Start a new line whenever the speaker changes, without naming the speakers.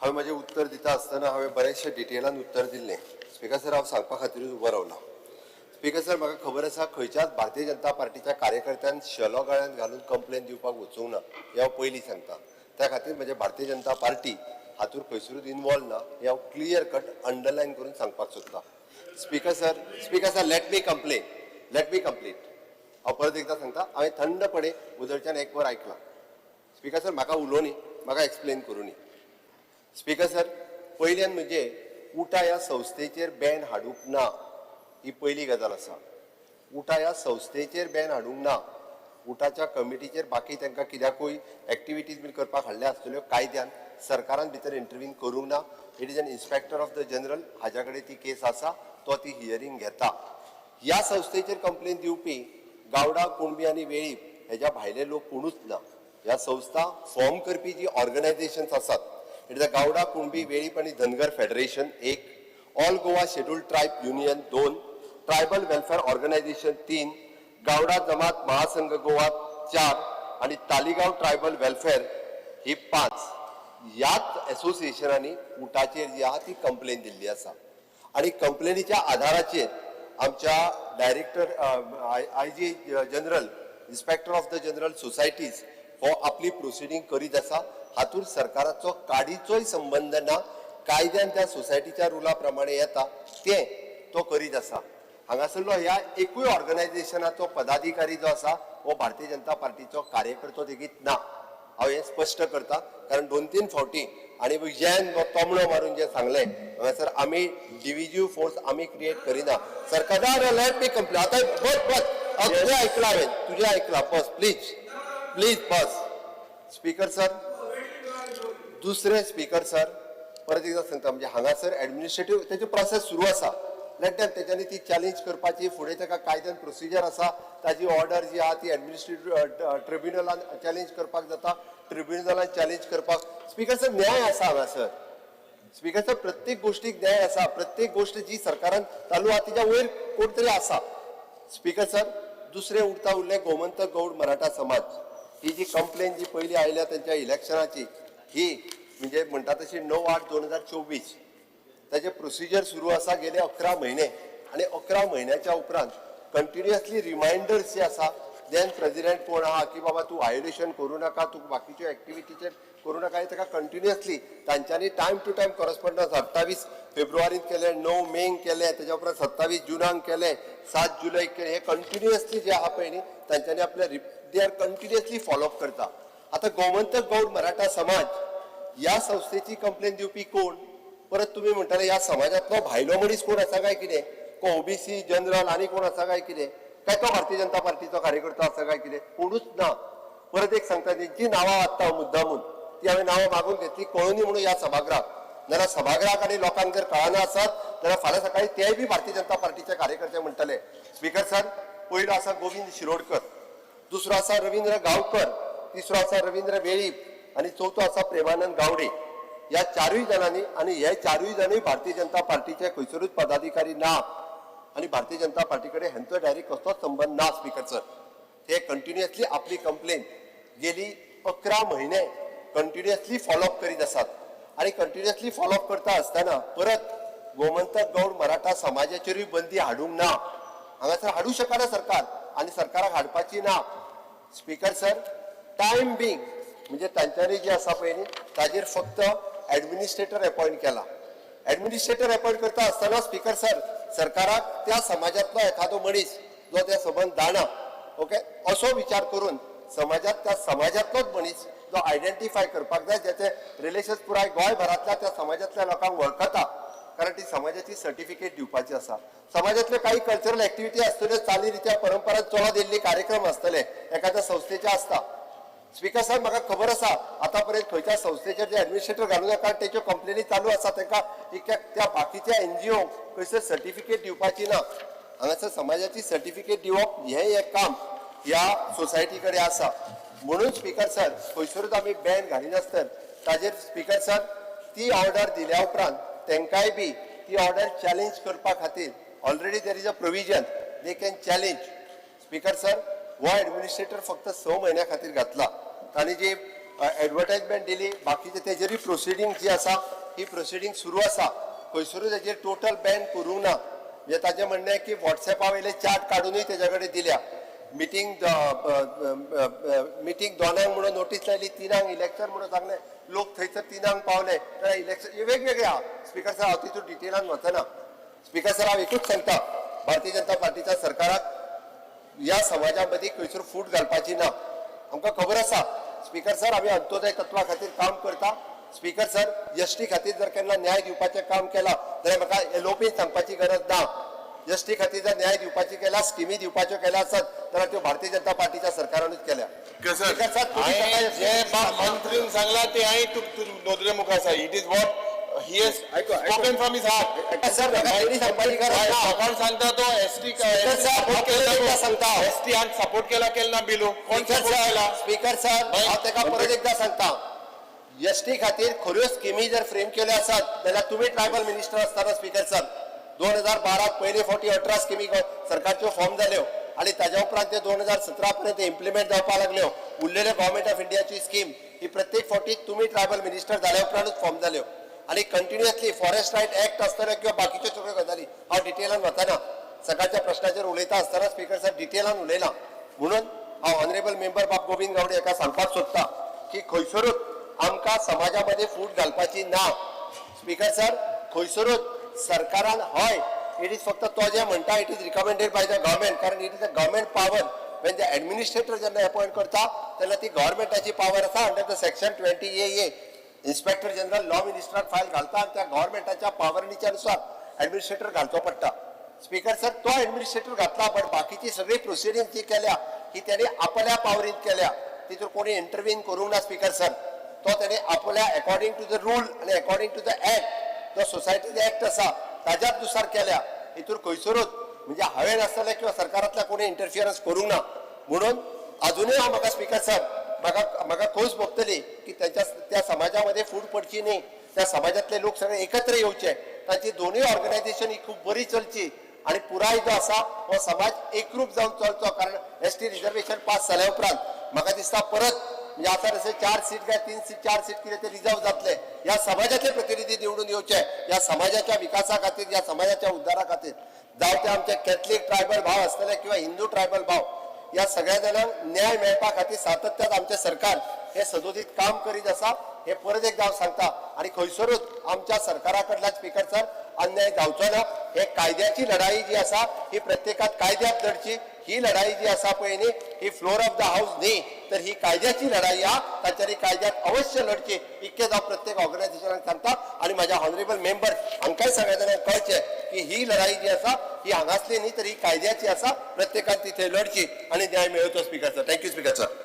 हांवें म्हजें उत्तर दिता आसतना हांवें बरेचशे डिटेलान उत्तर दिल्लें. स्पीकर सर, हांव सांगपा खातीरूच उबो रावला. स्पीकर सर, म्हाका खबर आसा खंयच्याच भारतीय जनता पार्टीच्या कार्यकर्त्यान शेलो गळ्यांत घालून कंप्लेन दिवपाक वचूंक ना हें हांव पयलीं सांगता. त्या खातीर म्हजे भारतीय जनता पार्टी हातूंत खंयसरूच इनवॉल्व ना हें हांव क्लियर कट अंडरलायन करून सांगपाक सोदतां. Speaker sir, let me complete. हांव परत एकदां सांगता, हांवें थंडपणे उजळच्यान एक वर आयकलां. स्पीकर सर, म्हाका उलोवनी, म्हाका एक्सप्लेन करूनी. स्पीकर सर, पयल्यान म्हणजे उटा ह्या संस्थेचेर बॅन हाडूंक ना ही पयली गजाल आसा. उटा ह्या संस्थेचेर बॅन हाडूंक ना. उटाच्या कमिटीचेर बाकी तांकां कित्याकूय एक्टिविटीज बीन करपाक हाडल्या आसतल्यो कायद्यान सरकारान भितर इंटरव्हीन करूंक ना. It is an inspector of the general, हाज्या कडेन ती केस आसा, तो ती हियरिंग घेता. ह्या संस्थेचेर कंप्लेन दिवपी गावडा, कुणबी आनी वेळीप हेज्या भायले लोक कोणूच ना. ह्या संस्था फॉर्म करपी जी ऑर्गनायझेशन्स आसात, it is a Gawda, Kunbi, Velip आनी Dhangar federation 1, all Goa scheduled tribe union 2, tribal welfare organisation 3, Gawda जमात महासंघ गोवा 4 आणि तालिगांव ट्रायबल वेलफेअर ही 5. ह्याच एसोसिएशनांनी उटाचेर जी आहा ती कंप्लेन दिल्ली आसा. आणि कंप्लेनीच्या आधाराचेर आमच्या director IG general, inspector of the general societies हो आपली प्रोसिडींग करीत आसा. हातूंत सरकाराचो काडीचोय संबंध ना. कायद्यान त्या सोसायटीच्या रुला प्रमाणे येता ते तो करीत आसा. हांगासरलो ह्या एकूय ऑर्गनायझेशनाचो पदाधिकारी जो आसा हो भारतीय जनता पार्टीचो कार्यकर्तो लेगीत ना. हांव हें स्पश्ट करता, कारण 2-3 फावटी आनी विजयान तोमणो मारून जे सांगलें हांगासर आमी डिव्हिजिव्ह फोर्स आमी क्रिएट करिना. सरकार लेट मी कंप्लेन. आतां तुजें आयकलां हांवें, तुजें आयकलां. बस प्लीज बस. स्पीकर सर, दुसरे स्पीकर सर, परत एकदा सांगता, म्हणजे हांगासर एडमिनिस्ट्रेटिव्ह तेची प्रोसेस सुरू आसा. लेट देम, तेच्यांनी ती चॅलेंज करपाची, फुडें ताका कायद्यान प्रोसिजर आसा, ताजी ऑर्डर जी आहा ती एडमिनिस्ट्रेटिव्ह ट्रिब्युनलान चॅलेंज करपाक जाता, ट्रिब्युनलान चॅलेंज करपाक. स्पीकर सर, न्याय आसा हांगासर. स्पीकर सर, प्रत्येक गोष्टीक न्याय आसा. प्रत्येक गोष्ट जी सरकारान चालू आहा तिच्या वयर कोण तरी आसा. स्पीकर सर, दुसरें उरलें गोमंतक गौड मराठा समाज. ही जी कंप्लेन जी पयली आयल्या त्यांच्या इलेक्शनाची, ही म्हणजे म्हणटा तशी 9/8/2024 ताचे प्रोसिजर सुरू आसा गेले 11 म्हयने. आणि 11 म्हयन्याच्या उपरांत कंटिन्युअसली रिमायंडर्स जे आसा देन प्रेसिडेंट कोण आहा की बाबा तूं व्हायोलेशन करूं नाका, तूं बाकीच्यो एक्टिविटीचेर करूं नाका, हे ताका कंटिन्युअसली तांच्यांनी टायम टू टायम कॉरस्पॉन्डन्स 28 फेब्रुवारींत केलें, 9 मेक केलें, तेच्या उपरांत 27 जुनाक केलें, 7 जुलैक केलें. हे कंटिन्युअसली जे आहा पळय न्ही तांच्यांनी आपल्या दे आर कंटिन्युअसली फॉलोअप करता. आता गोमंतक गौड मराठा समाज ह्या संस्थेची कंप्लेन दिवपी कोण? परत तुम्ही म्हणटाले ह्या समाजातलो भायलो मनीस कोण आसा काय कितें? को ओबीसी जनरल आनी कोण आसा काय कितें? काय तो भारतीय जनता पार्टीचो कार्यकर्तो आसा काय कितें? कोणूच ना. परत एक सांगता, जी नांवां वाचता मुद्दामून ती हांवें नांवां मागून घेतली कळुनी म्हणून ह्या सभागृहाक. नाल्यार सभागृहाक आनी लोकांक जर कळना आसत जाल्यार फाल्यां सकाळी तेय बी भारतीय जनता पार्टीचे कार्यकर्ते म्हणटले. स्पीकर सर, पयलो आसा गोविंद शिरोडकर, दुसरो आसा रवींद्र गांवकर, तिसरो आसा रवींद्र वेळीप आणि चौथो आसा प्रेमानंद गावडे. ह्या 4 जाणांनी, आणि हे 4 जाणूय भारतीय जनता पार्टीचे खंयसरूच पदाधिकारी ना आणि भारतीय जनता पार्टी कडेन हेंचो डायरेक्ट कसलोच संबंध ना. स्पीकर सर, ते कंटिन्युअसली आपली कंप्लेन गेली 11 म्हयने कंटिन्युअसली फॉलोअप करीत आसात. आणि कंटिन्युअसली फॉलोअप करता आसतना परत गोमंतक गौड मराठा समाजाचेरूय बंदी हाडूंक ना. हांगासर हाडूं शकना सरकार, आणि सरकाराक हाडपाची ना. स्पीकर सर, टायम बिंग म्हणजे तांच्यांनी जे आसा पळय न्ही ताजेर फक्त एडमिनिस्ट्रेटर अपॉइंट केला. एडमिनिस्ट्रेटर अपॉइंट करता आसतना स्पीकर सर, सरकाराक त्या समाजातलो एखादो मनीस जो त्या संबंध जाणा, ओके, असो विचार करून त्या समाजातलोच मनीस जो आयडेंटिफाय करपाक जाय, ज्याचे रिलेशन्स पुराय गोंयभरांतल्या त्या समाजातल्या लोकांक वळखता, कारण ती समाजाची सर्टिफिकेट दिवपाची आसा. समाजातले काही कल्चरल एक्टिविटी आसतल्यो, चालीरित्या परंपरा चलत येयल्ले कार्यक्रम आसतले एखाद्या संस्थेचे आसता. स्पीकर साहेब, म्हाका खबर आसा आतापर्यंत खंयच्या संस्थेचेर जे एडमिनिस्ट्रेटर घालूं नाका तेच्यो कंप्लेनी चालू आसा, तांकां त्या बाकीच्या NGO खंयसर सर्टिफिकेट दिवपाची ना. हांगासर समाजाची सर्टिफिकेट दिवप हें एक काम ह्या सोसायटी कडेन आसा. म्हणून स्पीकर सर, खंयसरूच आमी बॅन घालिनासतना ताजेर स्पीकर सर ती ऑर्डर दिल्या उपरांत तांकांय बी ती ऑर्डर चॅलेंज करपा खातीर already there is a provision, they can challenge. Speaker sir, हो एडमिनिस्ट्रेटर फक्त 6 म्हयन्या खातीर घातला. तांणी जी एडवर्टायजमेंट दिली, बाकीचे तेजेरूय प्रोसिडींग जी आसा ही प्रोसिडींग सुरू आसा खंयसरूच हेजेर टोटल बॅन करूंक ना म्हणजे ताजें म्हणणें आहे की व्हॉट्सॅपा वयले चार्ट काडूनय तेजे कडेन दिल्या मिटींग दोनांक म्हणून नोटीस लायली 3 इलेक्शन म्हणून सांगलें लोक थंयसर 3 पावले जाल्यार इलेक्शन वेगवेगळे आहा स्पीकर सर हांव तितून डिटेलान वचना स्पीकर सर हांव एकूच सांगता भारतीय जनता पार्टीच्या सरकाराक ह्या समाजा मदीं खंयसर फूट घालपाची ना आमकां खबर आसा स्पीकर सर आमी अंत्योदय तत्वा खातीर काम करता स्पीकर सर एसटी खातीर जर केन्ना न्याय दिवपाचें काम केलां जाल्यार म्हाका एलोपीन सांगपाची गरज ना एसटी खातीर जर न्याय दिवपाची केला स्किमी दिवपाच्यो केल्या आसत जाल्यार त्यो भारतीय जनता पार्टीच्या सरकारानूच केल्या स्पीकर सर
जे मंत्रीन सांगला ते हांवें नोंदले मुखार आसा it is what he has spoken from his heart
sir सांगपाची गरज ना
सकाळ सांगता तो एसटी
सांगता
एसटी हांवें सपोर्ट केला ना बिलू कोण सपोर्ट केला
स्पीकर सर हांव तेका परत एकदा सांगता एसटी खातीर खऱ्यो स्किमी जर फ्रेम केल्यो आसात जाल्यार तुमी ट्रायबल मिनिस्टर आसतना स्पीकर सर 2012 पयले फावटी 18 स्किमी सरकारच्यो फॉर्म जाल्यो आणि ताज्या उपरांत ते 2017 पर्यंत इम्प्लिमेंट जावपाक लागल्यो उरलेल्यो गव्हर्नमेंट ऑफ इंडियाची स्कीम ही प्रत्येक फावटी तुमी ट्रायबल मिनिस्टर जाल्या उपरांतूच फॉर्म जाल्यो आणि कंटिन्युअसली फॉरेस्ट रायट ऍक्ट आसतलो किंवा बाकीच्यो सगळ्यो गजाली हांव डिटेलान वचना सकाळच्या प्रश्नाचेर उलयता आसतना स्पीकर सर डिटेलान उलयला म्हणून हांव ऑनरेबल मेंबर बाब गोविंद गावडे हाका सांगपाक सोदता की खंयसरूच आमकां समाजामध्ये फूट घालपाची ना स्पीकर सर खंयसरूच सरकारान हय इट इज फक्त तो जे म्हणटा it is recommended by the government कारण it is a government power when the administrator जेन्ना अपॉइंट करता तेन्ना ती गव्हर्नमेंटाची पॉवर आसा under the section 20A inspector general law मिनिस्टराक फायल घालता आणि त्या गव्हर्नमेंटाच्या पावरणीच्या अनुसार ऍडमिनिस्ट्रेटर घालचो पडटा स्पीकर सर तो ऍडमिनिस्ट्रेटर घातला बट बाकीची सगळी प्रोसिडींग जी केल्या ही त्याने आपल्या पावरींत केल्या तितून कोणी इंटरव्हीन करूंक ना स्पीकर सर तो त्याने आपल्या अकॉर्डिंग टू द रूल आणि अकॉर्डिंग टू द ऍक्ट तो सोसायटी ऍक्ट आसा ताज्याच नुसार केल्या हितून खंयसरूच म्हणजे हांवें नासतलें किंवा सरकारांतल्या कोणी इंटरफियरन्स करूंक ना म्हणून अजूनय हांव म्हाका स्पीकर सर म्हाका खोस भोगतली की त्या समाजामध्ये फूट पडची न्ही त्या समाजातले लोक सगळे एकत्र येवचे तांची दोनूय ऑर्गनायझेशन ही खूप बरी चलची आणि पुराय जो आसा हो समाज एकरूप जावन चलचो कारण एसटी रिजर्वेशन पास जाल्या उपरांत म्हाका दिसता परत म्हणजे आता जसे 4 सीट काय 3 सीट 4 सीट कितें ते रिजर्व जातले ह्या समाजाचे प्रतिनिधी निवडून येवचे या समाजाच्या विकासा खातीर या समाजाच्या उद्धारा खातीर जावं ते आमचे कॅथलीक ट्रायबल भाव आसतले किंवा हिंदू ट्रायबल भाव या सगळ्या जणांक न्याय मेळपा खातीर सातत्यान आमचे सरकार हे सदोदीत काम करीत आसा हे परत एकदा हांव सांगता आणि खंयसरूच आमच्या सरकारा कडल्यान स्पीकर सर अन्याय जावचो ना हे कायद्याची लढाई जी आसा ही प्रत्येकात कायद्यात लढची ही लढाई जी आसा पळय न्ही ही फ्लोर ऑफ द हाऊस न्ही तर ही कायद्याची लढाई आहा ताचेर कायद्यात अवश्य लढची इतकेच हांव प्रत्येक ऑर्गनायझेशनाक सांगता आणि माझ्या ऑनरेबल मेंबर हांकांय सगळ्या जाणांक कळचे की ही लढाई जी आसा ही हांगासली न्ही तर ही कायद्याची आसा प्रत्येकान तिथे लढची आणि न्याय मेळचो speaker sir thank you speaker sir